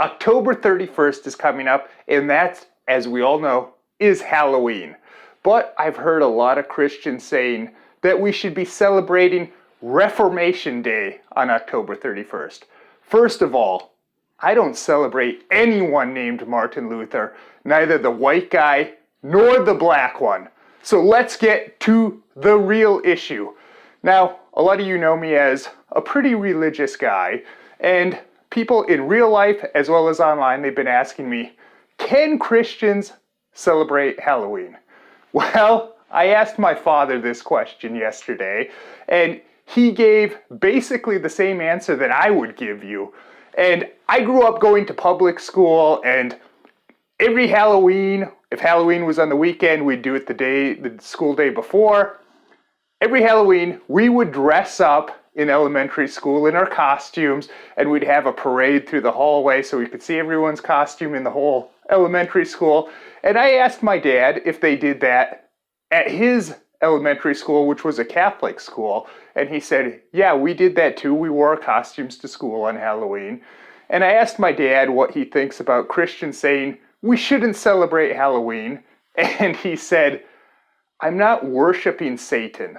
October 31st is coming up, and that, as we all know, is Halloween. But I've heard a lot of Christians saying that we should be celebrating Reformation Day on October 31st. First of all, I don't celebrate anyone named Martin Luther, neither the white guy nor the black one. So let's get to the real issue. Now, a lot of you know me as a pretty religious guy, and people in real life as well as online, they've been asking me, can Christians celebrate Halloween? Well, I asked my father this question yesterday, and he gave basically the same answer that I would give you. And I grew up going to public school, and every Halloween, if Halloween was on the weekend, we'd do it the school day before. Every Halloween, we would dress up in elementary school in our costumes, and we'd have a parade through the hallway so we could see everyone's costume in the whole elementary school. And I asked my dad if they did that at his elementary school, which was a Catholic school, and he said, yeah, we did that too. We wore our costumes to school on Halloween. And I asked my dad what he thinks about Christians saying we shouldn't celebrate Halloween, and he said, I'm not worshiping Satan.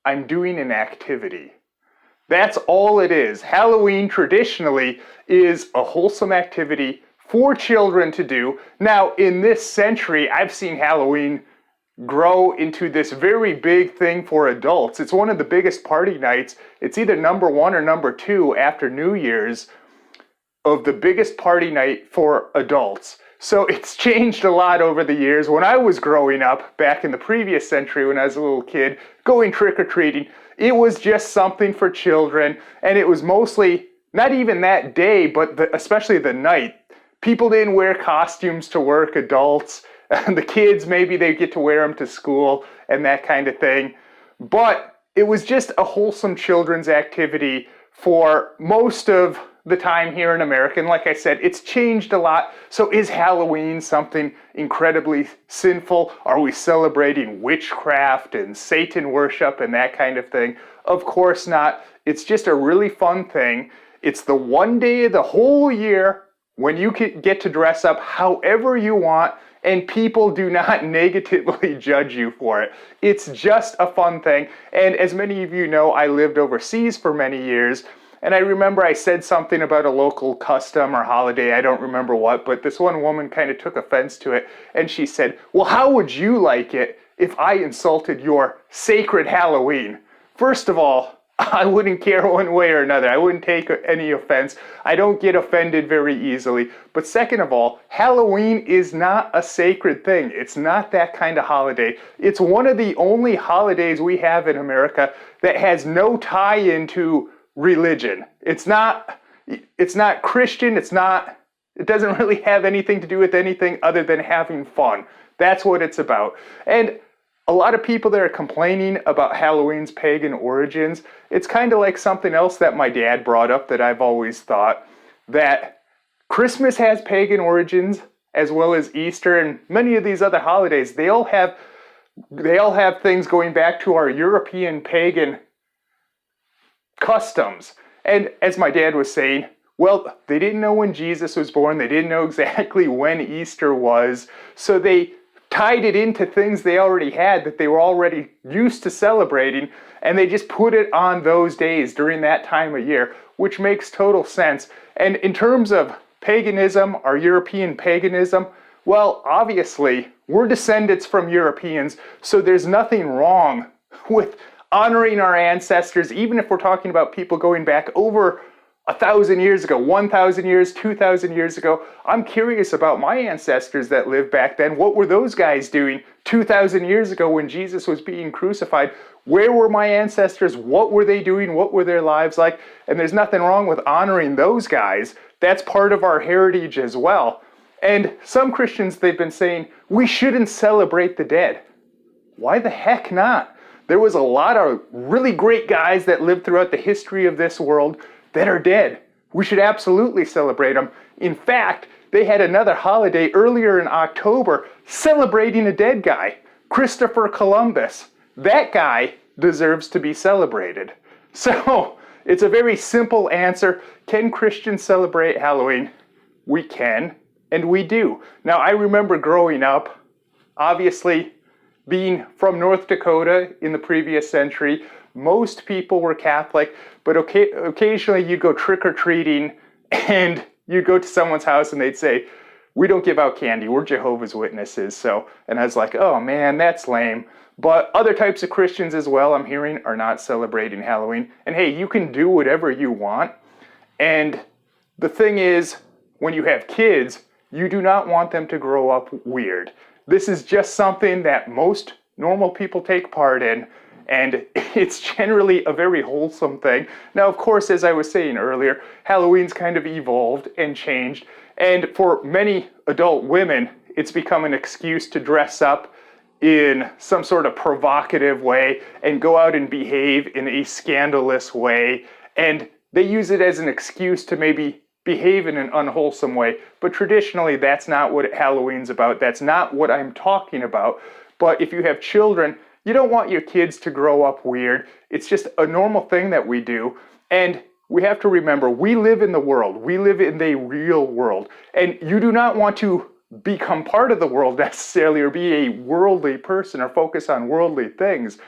I'm doing an activity. That's all it is. Halloween traditionally is a wholesome activity for children to do. Now, in this century, I've seen Halloween grow into this very big thing for adults. It's one of the biggest party nights. It's either number 1 or number 2 after New Year's of the biggest party night for adults. So it's changed a lot over the years. When I was growing up, back in the previous century when I was a little kid, going trick-or-treating, it was just something for children, and it was mostly, not even that day, but especially the night. People didn't wear costumes to work, adults, and the kids, maybe they get to wear them to school and that kind of thing. But it was just a wholesome children's activity for most of the time here in America. And like I said, it's changed a lot. So is Halloween something incredibly sinful? Are we celebrating witchcraft and Satan worship and that kind of thing? Of course not. It's just a really fun thing. It's the one day of the whole year when you get to dress up however you want, and people do not negatively judge you for it. It's just a fun thing. And as many of you know, I lived overseas for many years. And I remember I said something about a local custom or holiday, I don't remember what, but this one woman kind of took offense to it, and she said, well, how would you like it if I insulted your sacred Halloween? First of all, I wouldn't care one way or another. I wouldn't take any offense. I don't get offended very easily. But second of all, Halloween is not a sacred thing. It's not that kind of holiday. It's one of the only holidays we have in America that has no tie into religion. It's not Christian. It doesn't really have anything to do with anything other than having fun. That's what it's about. And a lot of people that are complaining about Halloween's pagan origins, it's kind of like something else that my dad brought up that I've always thought, that Christmas has pagan origins as well as Easter and many of these other holidays. They all have things going back to our European pagan customs. And as my dad was saying, well, they didn't know when Jesus was born. They didn't know exactly when Easter was. So they tied it into things they already had that they were already used to celebrating, and they just put it on those days during that time of year, which makes total sense. And in terms of paganism, our European paganism, well, obviously, we're descendants from Europeans, so there's nothing wrong with honoring our ancestors, even if we're talking about people going back over 1,000 years ago, 1,000 years, 2,000 years ago. I'm curious about my ancestors that lived back then. What were those guys doing 2,000 years ago when Jesus was being crucified? Where were my ancestors? What were they doing? What were their lives like? And there's nothing wrong with honoring those guys. That's part of our heritage as well. And some Christians, they've been saying, we shouldn't celebrate the dead. Why the heck not? There was a lot of really great guys that lived throughout the history of this world that are dead. We should absolutely celebrate them. In fact, they had another holiday earlier in October celebrating a dead guy, Christopher Columbus. That guy deserves to be celebrated. So it's a very simple answer. Can Christians celebrate Halloween? we can and we do. Now, I remember growing up, obviously, being from North Dakota in the previous century, most people were Catholic, but occasionally you'd go trick-or-treating and you'd go to someone's house and they'd say, we don't give out candy, we're Jehovah's Witnesses. So, and I was like, oh man, that's lame. But other types of Christians as well, I'm hearing, are not celebrating Halloween. And hey, you can do whatever you want. And the thing is, when you have kids, you do not want them to grow up weird. This is just something that most normal people take part in, and it's generally a very wholesome thing. Now, of course, as I was saying earlier, Halloween's kind of evolved and changed, and for many adult women, it's become an excuse to dress up in some sort of provocative way and go out and behave in a scandalous way, and they use it as an excuse to maybe behave in an unwholesome way. But traditionally, that's not what Halloween's about. That's not what I'm talking about. But if you have children, you don't want your kids to grow up weird. It's just a normal thing that we do. And we have to remember, we live in the world. We live in the real world. And you do not want to become part of the world necessarily, or be a worldly person, or focus on worldly things.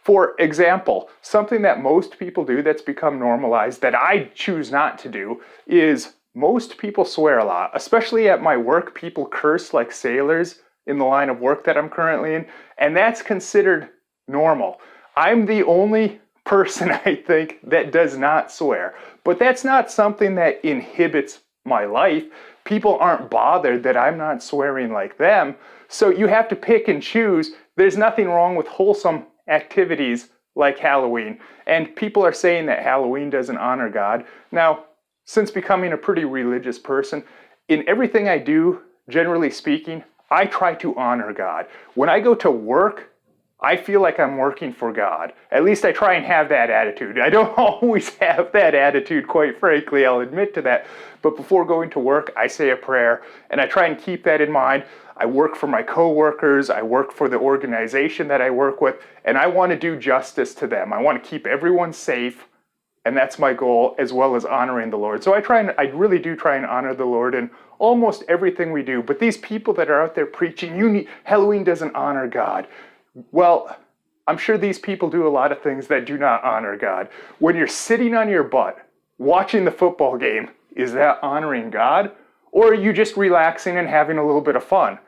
For example, something that most people do that's become normalized that I choose not to do is most people swear a lot. Especially at my work, people curse like sailors in the line of work that I'm currently in, and that's considered normal. I'm the only person, I think, that does not swear. But that's not something that inhibits my life. People aren't bothered that I'm not swearing like them. So you have to pick and choose. There's nothing wrong with wholesome activities like Halloween. And people are saying that Halloween doesn't honor God. Now, since becoming a pretty religious person, in everything I do, generally speaking, I try to honor God. When I go to work, I feel like I'm working for God. At least I try and have that attitude. I don't always have that attitude, quite frankly, I'll admit to that. But before going to work, I say a prayer, and I try and keep that in mind. I work for my coworkers, I work for the organization that I work with, and I want to do justice to them. I want to keep everyone safe, and that's my goal, as well as honoring the Lord. So I really do try and honor the Lord in almost everything we do. But these people that are out there preaching, Halloween doesn't honor God. Well, I'm sure these people do a lot of things that do not honor God. When you're sitting on your butt, watching the football game, is that honoring God? Or are you just relaxing and having a little bit of fun?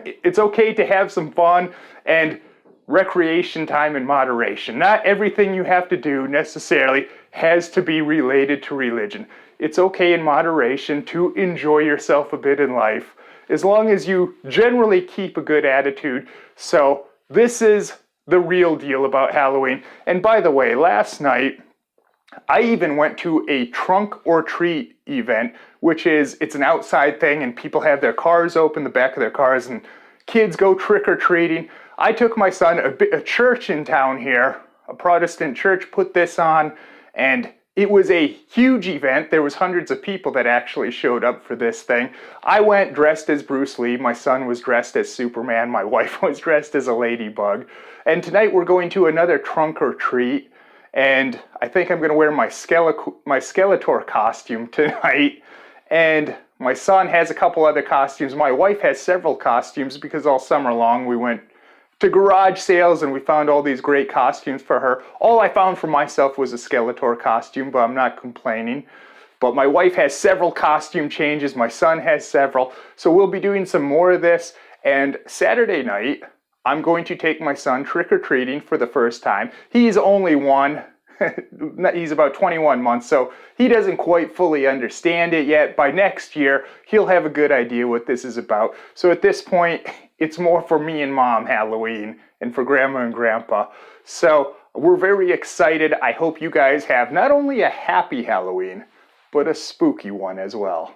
It's okay to have some fun and recreation time in moderation. Not everything you have to do necessarily has to be related to religion. It's okay in moderation to enjoy yourself a bit in life, as long as you generally keep a good attitude. So this is the real deal about Halloween. And by the way, last night, I even went to a trunk or treat event, which is, it's an outside thing and people have their cars open, the back of their cars, and kids go trick-or-treating. I took my son, a church in town here, a Protestant church, put this on, and it was a huge event. There was hundreds of people that actually showed up for this thing. I went dressed as Bruce Lee, my son was dressed as Superman, my wife was dressed as a ladybug, and tonight we're going to another trunk or treat. And I think I'm going to wear my Skeletor costume tonight. And my son has a couple other costumes. My wife has several costumes because all summer long we went to garage sales and we found all these great costumes for her. All I found for myself was a Skeletor costume, but I'm not complaining. But my wife has several costume changes. My son has several. So we'll be doing some more of this. And Saturday night, I'm going to take my son trick-or-treating for the first time. He's only one. He's about 21 months, so he doesn't quite fully understand it yet. By next year, he'll have a good idea what this is about. So at this point, it's more for me and Mom Halloween and for Grandma and Grandpa. So we're very excited. I hope you guys have not only a happy Halloween, but a spooky one as well.